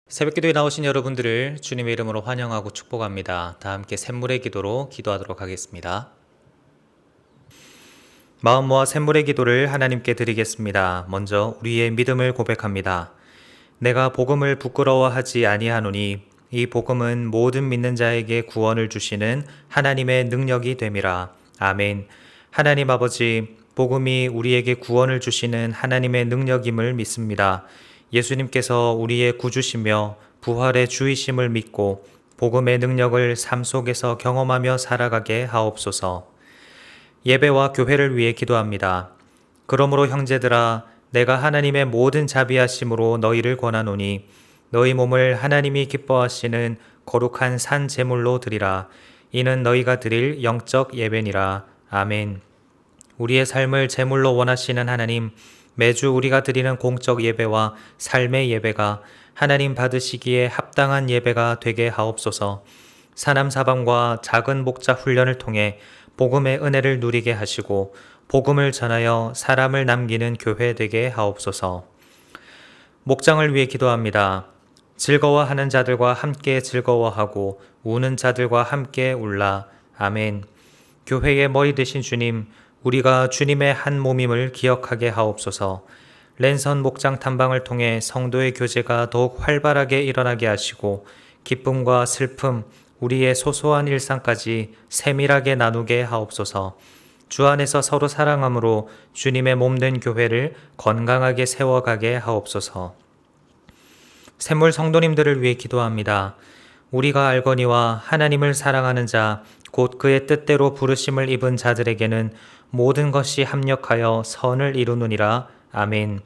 새벽기도에 나오신 여러분들을 주님의 이름으로 환영하고 축복합니다. 다 함께 샘물의 기도로 기도하도록 하겠습니다. 마음 모아 샘물의 기도를 하나님께 드리겠습니다. 먼저 우리의 믿음을 고백합니다. 내가 복음을 부끄러워하지 아니하노니 이 복음은 모든 믿는 자에게 구원을 주시는 하나님의 능력이 됨이라. 아멘. 하나님 아버지, 복음이 우리에게 구원을 주시는 하나님의 능력임을 믿습니다. 예수님께서 우리의 구주시며 부활의 주이심을 믿고 복음의 능력을 삶 속에서 경험하며 살아가게 하옵소서. 예배와 교회를 위해 기도합니다. 그러므로 형제들아, 내가 하나님의 모든 자비하심으로 너희를 권하노니 너희 몸을 하나님이 기뻐하시는 거룩한 산 제물로 드리라. 이는 너희가 드릴 영적 예배니라. 아멘. 우리의 삶을 제물로 원하시는 하나님, 매주 우리가 드리는 공적 예배와 삶의 예배가 하나님 받으시기에 합당한 예배가 되게 하옵소서. 사남사방과 작은 목자 훈련을 통해 복음의 은혜를 누리게 하시고 복음을 전하여 사람을 남기는 교회 되게 하옵소서. 목장을 위해 기도합니다. 즐거워하는 자들과 함께 즐거워하고 우는 자들과 함께 울라. 아멘. 교회의 머리 되신 주님, 우리가 주님의 한 몸임을 기억하게 하옵소서. 랜선 목장 탐방을 통해 성도의 교제가 더욱 활발하게 일어나게 하시고 기쁨과 슬픔, 우리의 소소한 일상까지 세밀하게 나누게 하옵소서. 주 안에서 서로 사랑함으로 주님의 몸된 교회를 건강하게 세워가게 하옵소서. 샘물 성도님들을 위해 기도합니다. 우리가 알거니와 하나님을 사랑하는 자, 곧 그의 뜻대로 부르심을 입은 자들에게는 모든 것이 합력하여 선을 이루느니라. 아멘.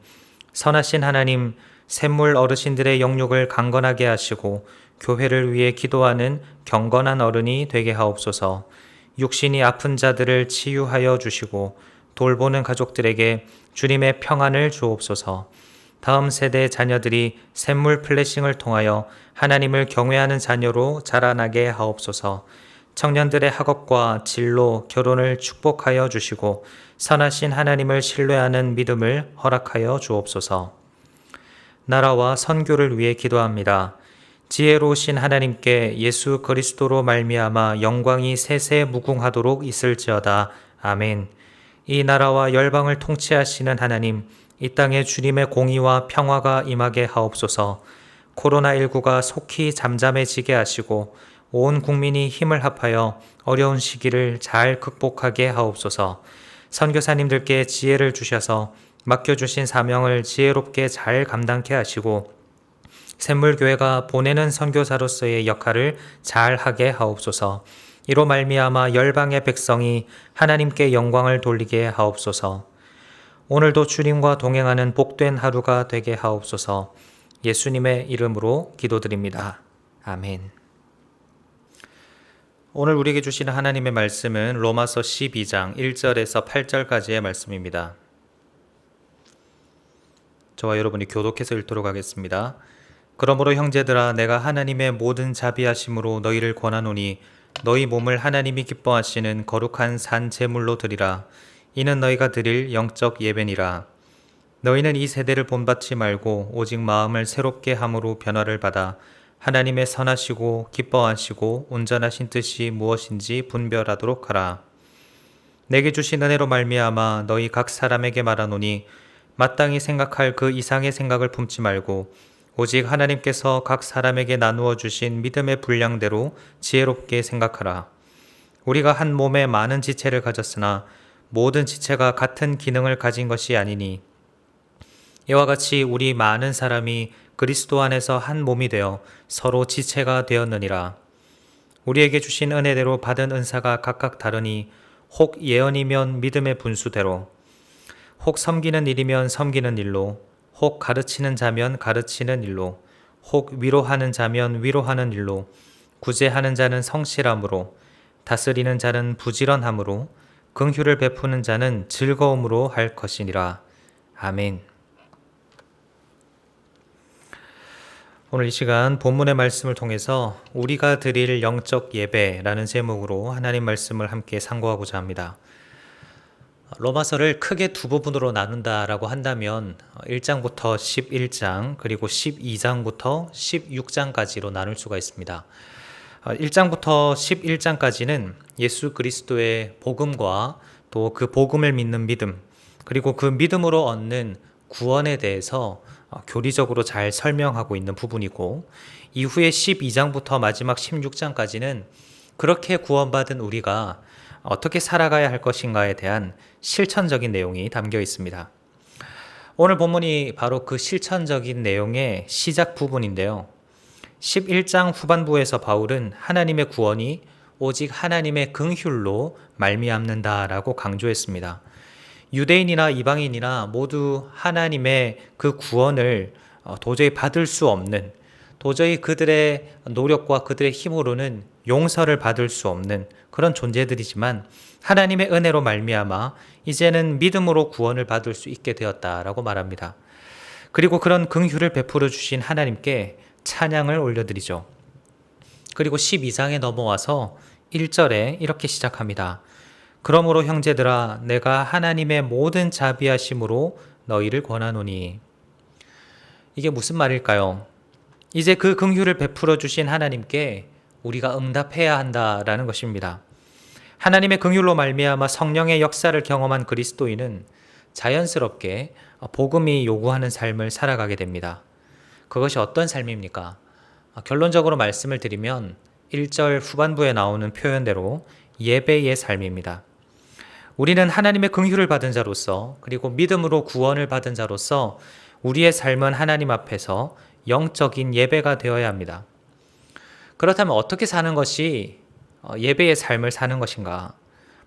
선하신 하나님, 샘물 어르신들의 영육을 강건하게 하시고 교회를 위해 기도하는 경건한 어른이 되게 하옵소서. 육신이 아픈 자들을 치유하여 주시고 돌보는 가족들에게 주님의 평안을 주옵소서. 다음 세대 자녀들이 샘물 플래싱을 통하여 하나님을 경외하는 자녀로 자라나게 하옵소서. 청년들의 학업과 진로, 결혼을 축복하여 주시고 선하신 하나님을 신뢰하는 믿음을 허락하여 주옵소서. 나라와 선교를 위해 기도합니다. 지혜로우신 하나님께 예수 그리스도로 말미암아 영광이 세세 무궁하도록 있을지어다. 아멘. 이 나라와 열방을 통치하시는 하나님, 이 땅에 주님의 공의와 평화가 임하게 하옵소서. 코로나19가 속히 잠잠해지게 하시고 온 국민이 힘을 합하여 어려운 시기를 잘 극복하게 하옵소서. 선교사님들께 지혜를 주셔서 맡겨주신 사명을 지혜롭게 잘 감당케 하시고 샘물교회가 보내는 선교사로서의 역할을 잘 하게 하옵소서. 이로 말미암아 열방의 백성이 하나님께 영광을 돌리게 하옵소서. 오늘도 주님과 동행하는 복된 하루가 되게 하옵소서. 예수님의 이름으로 기도드립니다. 아멘. 오늘 우리에게 주시는 하나님의 말씀은 로마서 12장 1절에서 8절까지의 말씀입니다. 저와 여러분이 교독해서 읽도록 하겠습니다. 그러므로 형제들아, 내가 하나님의 모든 자비하심으로 너희를 권하노니 너희 몸을 하나님이 기뻐하시는 거룩한 산 제물로 드리라. 이는 너희가 드릴 영적 예배니라. 너희는 이 세대를 본받지 말고 오직 마음을 새롭게 함으로 변화를 받아 하나님의 선하시고 기뻐하시고 온전하신 뜻이 무엇인지 분별하도록 하라. 내게 주신 은혜로 말미암아 너희 각 사람에게 말하노니 마땅히 생각할 그 이상의 생각을 품지 말고 오직 하나님께서 각 사람에게 나누어 주신 믿음의 분량대로 지혜롭게 생각하라. 우리가 한 몸에 많은 지체를 가졌으나 모든 지체가 같은 기능을 가진 것이 아니니 이와 같이 우리 많은 사람이 그리스도 안에서 한 몸이 되어 서로 지체가 되었느니라. 우리에게 주신 은혜대로 받은 은사가 각각 다르니 혹 예언이면 믿음의 분수대로, 혹 섬기는 일이면 섬기는 일로, 혹 가르치는 자면 가르치는 일로, 혹 위로하는 자면 위로하는 일로, 구제하는 자는 성실함으로, 다스리는 자는 부지런함으로, 긍휼을 베푸는 자는 즐거움으로 할 것이니라. 아멘. 오늘 이 시간 본문의 말씀을 통해서 우리가 드릴 영적 예배라는 제목으로 하나님 말씀을 함께 상고하고자 합니다. 로마서를 크게 두 부분으로 나눈다라고 한다면 1장부터 11장 그리고 12장부터 16장까지로 나눌 수가 있습니다. 1장부터 11장까지는 예수 그리스도의 복음과 또 그 복음을 믿는 믿음 그리고 그 믿음으로 얻는 구원에 대해서 교리적으로 잘 설명하고 있는 부분이고, 이후에 12장부터 마지막 16장까지는 그렇게 구원받은 우리가 어떻게 살아가야 할 것인가에 대한 실천적인 내용이 담겨 있습니다. 오늘 본문이 바로 그 실천적인 내용의 시작 부분인데요. 11장 후반부에서 바울은 하나님의 구원이 오직 하나님의 긍휼로 말미암는다라고 강조했습니다. 유대인이나 이방인이나 모두 하나님의 그 구원을 도저히 받을 수 없는, 도저히 그들의 노력과 그들의 힘으로는 용서를 받을 수 없는 그런 존재들이지만 하나님의 은혜로 말미암아 이제는 믿음으로 구원을 받을 수 있게 되었다라고 말합니다. 그리고 그런 긍휼을 베풀어 주신 하나님께 찬양을 올려드리죠. 그리고 12장에 넘어와서 1절에 이렇게 시작합니다. 그러므로 형제들아 내가 하나님의 모든 자비하심으로 너희를 권하노니. 이게 무슨 말일까요? 이제 그 긍휼을 베풀어 주신 하나님께 우리가 응답해야 한다라는 것입니다. 하나님의 긍휼로 말미암아 성령의 역사를 경험한 그리스도인은 자연스럽게 복음이 요구하는 삶을 살아가게 됩니다. 그것이 어떤 삶입니까? 결론적으로 말씀을 드리면 1절 후반부에 나오는 표현대로 예배의 삶입니다. 우리는 하나님의 긍휼을 받은 자로서, 그리고 믿음으로 구원을 받은 자로서 우리의 삶은 하나님 앞에서 영적인 예배가 되어야 합니다. 그렇다면 어떻게 사는 것이 예배의 삶을 사는 것인가?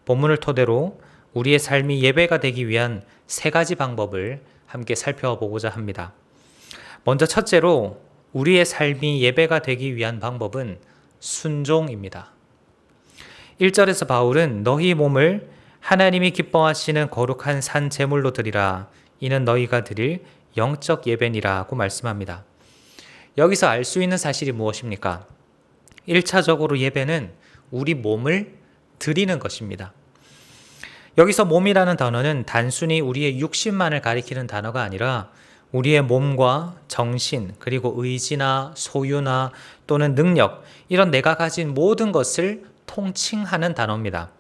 본문을 토대로 우리의 삶이 예배가 되기 위한 세 가지 방법을 함께 살펴보고자 합니다. 먼저 첫째로 우리의 삶이 예배가 되기 위한 방법은 순종입니다. 1절에서 바울은 너희 몸을 하나님이 기뻐하시는 거룩한 산 제물로 드리라. 이는 너희가 드릴 영적 예배니라고 말씀합니다. 여기서 알 수 있는 사실이 무엇입니까? 1차적으로 예배는 우리 몸을 드리는 것입니다. 여기서 몸이라는 단어는 단순히 우리의 육신만을 가리키는 단어가 아니라 우리의 몸과 정신, 그리고 의지나 소유나 또는 능력, 이런 내가 가진 모든 것을 통칭하는 단어입니다.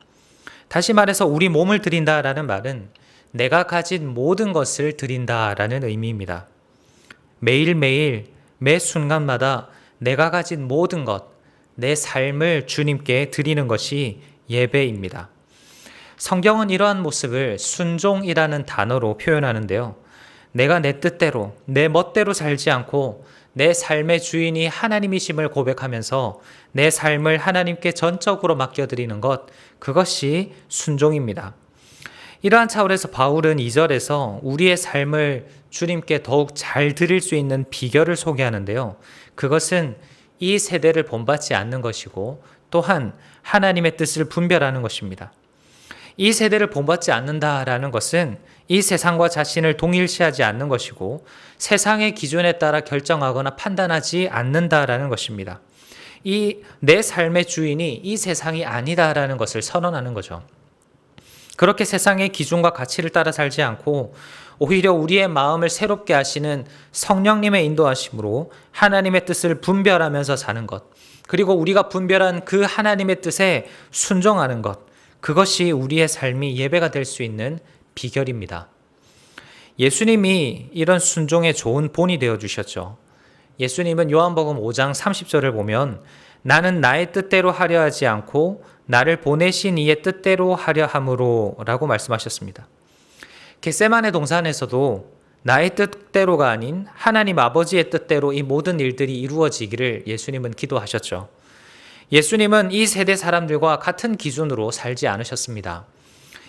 다시 말해서 우리 몸을 드린다라는 말은 내가 가진 모든 것을 드린다라는 의미입니다. 매일매일 매 순간마다 내가 가진 모든 것, 내 삶을 주님께 드리는 것이 예배입니다. 성경은 이러한 모습을 순종이라는 단어로 표현하는데요. 내가 내 뜻대로, 내 멋대로 살지 않고 내 삶의 주인이 하나님이심을 고백하면서 내 삶을 하나님께 전적으로 맡겨드리는 것, 그것이 순종입니다. 이러한 차원에서 바울은 2절에서 우리의 삶을 주님께 더욱 잘 드릴 수 있는 비결을 소개하는데요. 그것은 이 세대를 본받지 않는 것이고 또한 하나님의 뜻을 분별하는 것입니다. 이 세대를 본받지 않는다라는 것은 이 세상과 자신을 동일시하지 않는 것이고 세상의 기준에 따라 결정하거나 판단하지 않는다라는 것입니다. 이 내 삶의 주인이 이 세상이 아니다라는 것을 선언하는 거죠. 그렇게 세상의 기준과 가치를 따라 살지 않고 오히려 우리의 마음을 새롭게 하시는 성령님의 인도하심으로 하나님의 뜻을 분별하면서 사는 것, 그리고 우리가 분별한 그 하나님의 뜻에 순종하는 것, 그것이 우리의 삶이 예배가 될 수 있는 비결입니다. 예수님이 이런 순종의 좋은 본이 되어주셨죠. 예수님은 요한복음 5장 30절을 보면 나는 나의 뜻대로 하려 하지 않고 나를 보내신 이의 뜻대로 하려 함으로 라고 말씀하셨습니다. 겟세마네 동산에서도 나의 뜻대로가 아닌 하나님 아버지의 뜻대로 이 모든 일들이 이루어지기를 예수님은 기도하셨죠. 예수님은 이 세대 사람들과 같은 기준으로 살지 않으셨습니다.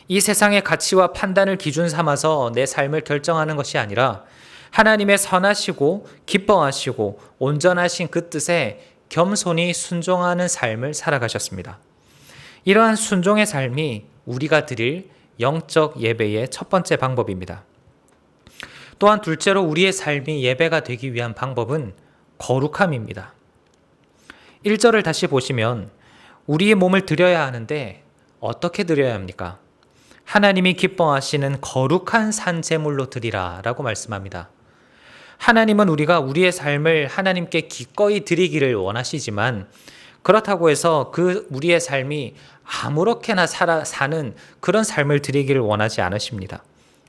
이 세상의 가치와 판단을 기준 삼아서 내 삶을 결정하는 것이 아니라 하나님의 선하시고 기뻐하시고 온전하신 그 뜻에 겸손히 순종하는 삶을 살아가셨습니다. 이러한 순종의 삶이 우리가 드릴 영적 예배의 첫 번째 방법입니다. 또한 둘째로 우리의 삶이 예배가 되기 위한 방법은 거룩함입니다. 1절을 다시 보시면 우리의 몸을 드려야 하는데 어떻게 드려야 합니까? 하나님이 기뻐하시는 거룩한 산 제물로 드리라 라고 말씀합니다. 하나님은 우리가 우리의 삶을 하나님께 기꺼이 드리기를 원하시지만 그렇다고 해서 우리의 삶이 아무렇게나 사는 그런 삶을 드리기를 원하지 않으십니다.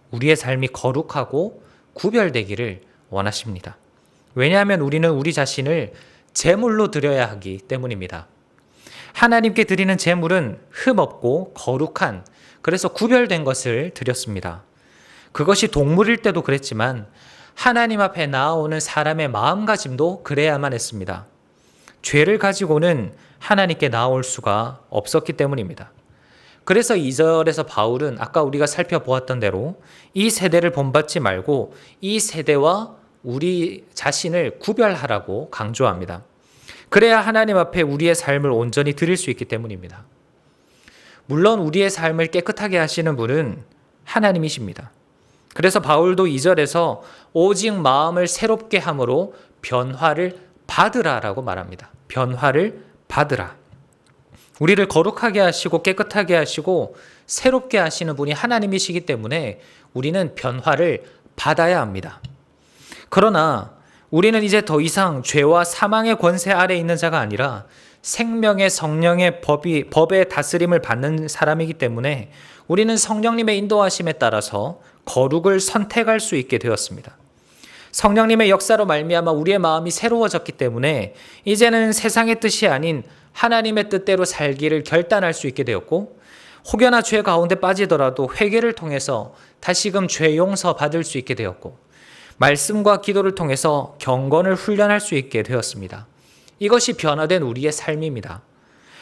우리의 삶이 거룩하고 구별되기를 원하십니다. 왜냐하면 우리는 우리 자신을 제물로 드려야 하기 때문입니다. 하나님께 드리는 제물은 흠없고 거룩한, 그래서 구별된 것을 드렸습니다. 그것이 동물일 때도 그랬지만 하나님 앞에 나아오는 사람의 마음가짐도 그래야만 했습니다. 죄를 가지고는 하나님께 나아올 수가 없었기 때문입니다. 그래서 2절에서 바울은 아까 우리가 살펴보았던 대로 이 세대를 본받지 말고 이 세대와 우리 자신을 구별하라고 강조합니다. 그래야 하나님 앞에 우리의 삶을 온전히 드릴 수 있기 때문입니다. 물론 우리의 삶을 깨끗하게 하시는 분은 하나님이십니다. 그래서 바울도 2절에서 오직 마음을 새롭게 함으로 변화를 받으라라고 말합니다. 변화를 받으라. 우리를 거룩하게 하시고 깨끗하게 하시고 새롭게 하시는 분이 하나님이시기 때문에 우리는 변화를 받아야 합니다. 그러나 우리는 이제 더 이상 죄와 사망의 권세 아래에 있는 자가 아니라 생명의 성령의 법의 다스림을 받는 사람이기 때문에 우리는 성령님의 인도하심에 따라서 거룩을 선택할 수 있게 되었습니다. 성령님의 역사로 말미암아 우리의 마음이 새로워졌기 때문에 이제는 세상의 뜻이 아닌 하나님의 뜻대로 살기를 결단할 수 있게 되었고, 혹여나 죄 가운데 빠지더라도 회개를 통해서 다시금 죄 용서 받을 수 있게 되었고, 말씀과 기도를 통해서 경건을 훈련할 수 있게 되었습니다. 이것이 변화된 우리의 삶입니다.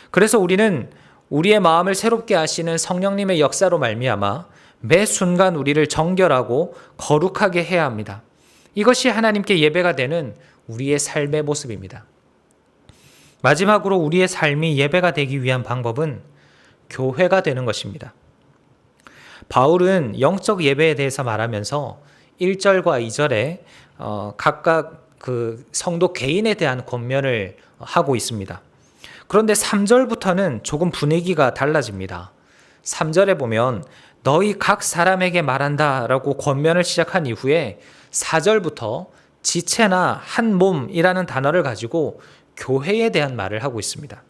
그래서 우리는 우리의 마음을 새롭게 하시는 성령님의 역사로 말미암아 매 순간 우리를 정결하고 거룩하게 해야 합니다. 이것이 하나님께 예배가 되는 우리의 삶의 모습입니다. 마지막으로 우리의 삶이 예배가 되기 위한 방법은 교회가 되는 것입니다. 바울은 영적 예배에 대해서 말하면서 1절과 2절에 각각 그 성도 개인에 대한 권면을 하고 있습니다. 그런데 3절부터는 조금 분위기가 달라집니다. 3절에 보면 너희 각 사람에게 말한다 라고 권면을 시작한 이후에 4절부터 지체나 한 몸이라는 단어를 가지고 교회에 대한 말을 하고 있습니다.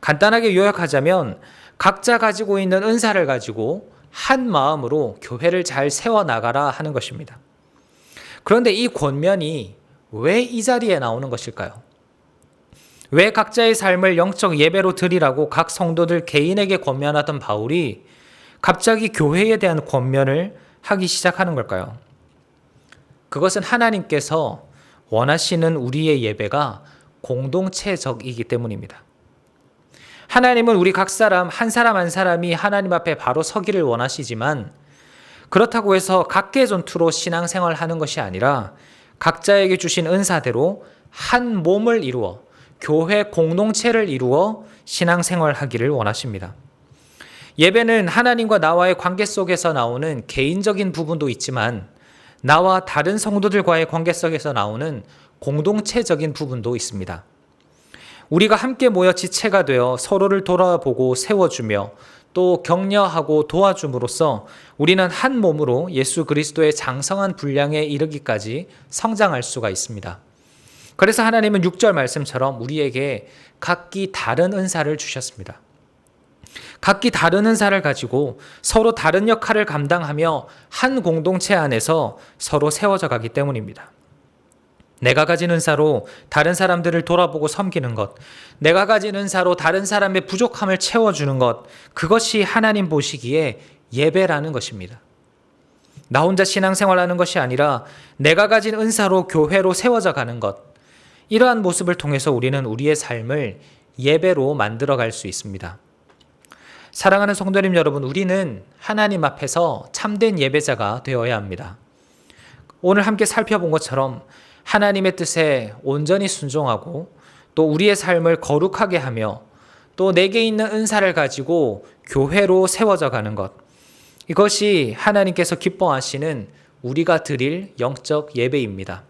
간단하게 요약하자면 각자 가지고 있는 은사를 가지고 한 마음으로 교회를 잘 세워나가라 하는 것입니다. 그런데 이 권면이 왜 이 자리에 나오는 것일까요? 왜 각자의 삶을 영적 예배로 드리라고 각 성도들 개인에게 권면하던 바울이 갑자기 교회에 대한 권면을 하기 시작하는 걸까요? 그것은 하나님께서 원하시는 우리의 예배가 공동체적이기 때문입니다. 하나님은 우리 각 사람 한 사람이 하나님 앞에 바로 서기를 원하시지만 그렇다고 해서 각계 전투로 신앙생활을 하는 것이 아니라 각자에게 주신 은사대로 한 몸을 이루어 교회 공동체를 이루어 신앙생활하기를 원하십니다. 예배는 하나님과 나와의 관계 속에서 나오는 개인적인 부분도 있지만 나와 다른 성도들과의 관계 속에서 나오는 공동체적인 부분도 있습니다. 우리가 함께 모여 지체가 되어 서로를 돌아보고 세워주며 또 격려하고 도와줌으로써 우리는 한 몸으로 예수 그리스도의 장성한 분량에 이르기까지 성장할 수가 있습니다. 그래서 하나님은 6절 말씀처럼 우리에게 각기 다른 은사를 주셨습니다. 각기 다른 은사를 가지고 서로 다른 역할을 감당하며 한 공동체 안에서 서로 세워져 가기 때문입니다. 내가 가진 은사로 다른 사람들을 돌아보고 섬기는 것, 내가 가진 은사로 다른 사람의 부족함을 채워주는 것, 그것이 하나님 보시기에 예배라는 것입니다. 나 혼자 신앙생활하는 것이 아니라 내가 가진 은사로 교회로 세워져 가는 것, 이러한 모습을 통해서 우리는 우리의 삶을 예배로 만들어갈 수 있습니다. 사랑하는 성도님 여러분, 우리는 하나님 앞에서 참된 예배자가 되어야 합니다. 오늘 함께 살펴본 것처럼 하나님의 뜻에 온전히 순종하고 또 우리의 삶을 거룩하게 하며 또 내게 있는 은사를 가지고 교회로 세워져 가는 것, 이것이 하나님께서 기뻐하시는 우리가 드릴 영적 예배입니다.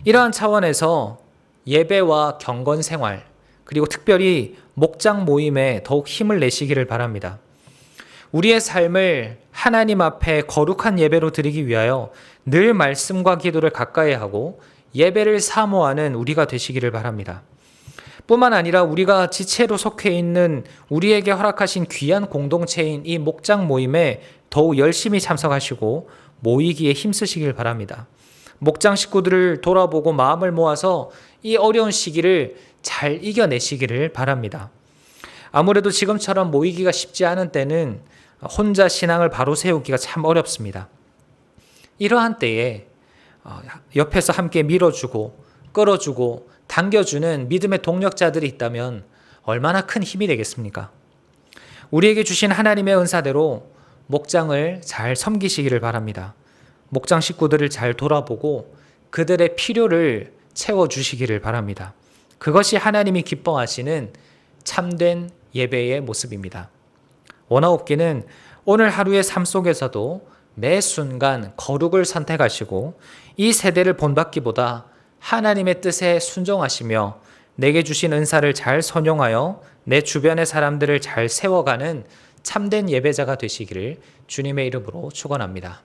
이러한 차원에서 예배와 경건 생활, 그리고 특별히 목장 모임에 더욱 힘을 내시기를 바랍니다. 우리의 삶을 하나님 앞에 거룩한 예배로 드리기 위하여 늘 말씀과 기도를 가까이 하고 예배를 사모하는 우리가 되시기를 바랍니다. 뿐만 아니라 우리가 지체로 속해 있는 우리에게 허락하신 귀한 공동체인 이 목장 모임에 더욱 열심히 참석하시고 모이기에 힘쓰시길 바랍니다. 목장 식구들을 돌아보고 마음을 모아서 이 어려운 시기를 잘 이겨내시기를 바랍니다. 아무래도 지금처럼 모이기가 쉽지 않은 때는 혼자 신앙을 바로 세우기가 참 어렵습니다. 이러한 때에 옆에서 함께 밀어주고 끌어주고 당겨주는 믿음의 동력자들이 있다면 얼마나 큰 힘이 되겠습니까? 우리에게 주신 하나님의 은사대로 목장을 잘 섬기시기를 바랍니다. 목장 식구들을 잘 돌아보고 그들의 필요를 채워주시기를 바랍니다. 그것이 하나님이 기뻐하시는 참된 예배의 모습입니다. 원하옵기는 오늘 하루의 삶 속에서도 매 순간 거룩을 선택하시고 이 세대를 본받기보다 하나님의 뜻에 순종하시며 내게 주신 은사를 잘 선용하여 내 주변의 사람들을 잘 세워가는 참된 예배자가 되시기를 주님의 이름으로 축원합니다.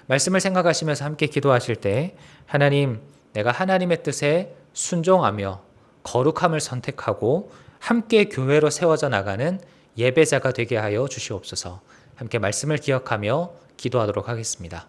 말씀을 생각하시면서 함께 기도하실 때 하나님, 내가 하나님의 뜻에 순종하며 거룩함을 선택하고 함께 교회로 세워져 나가는 예배자가 되게 하여 주시옵소서. 함께 말씀을 기억하며 기도하도록 하겠습니다.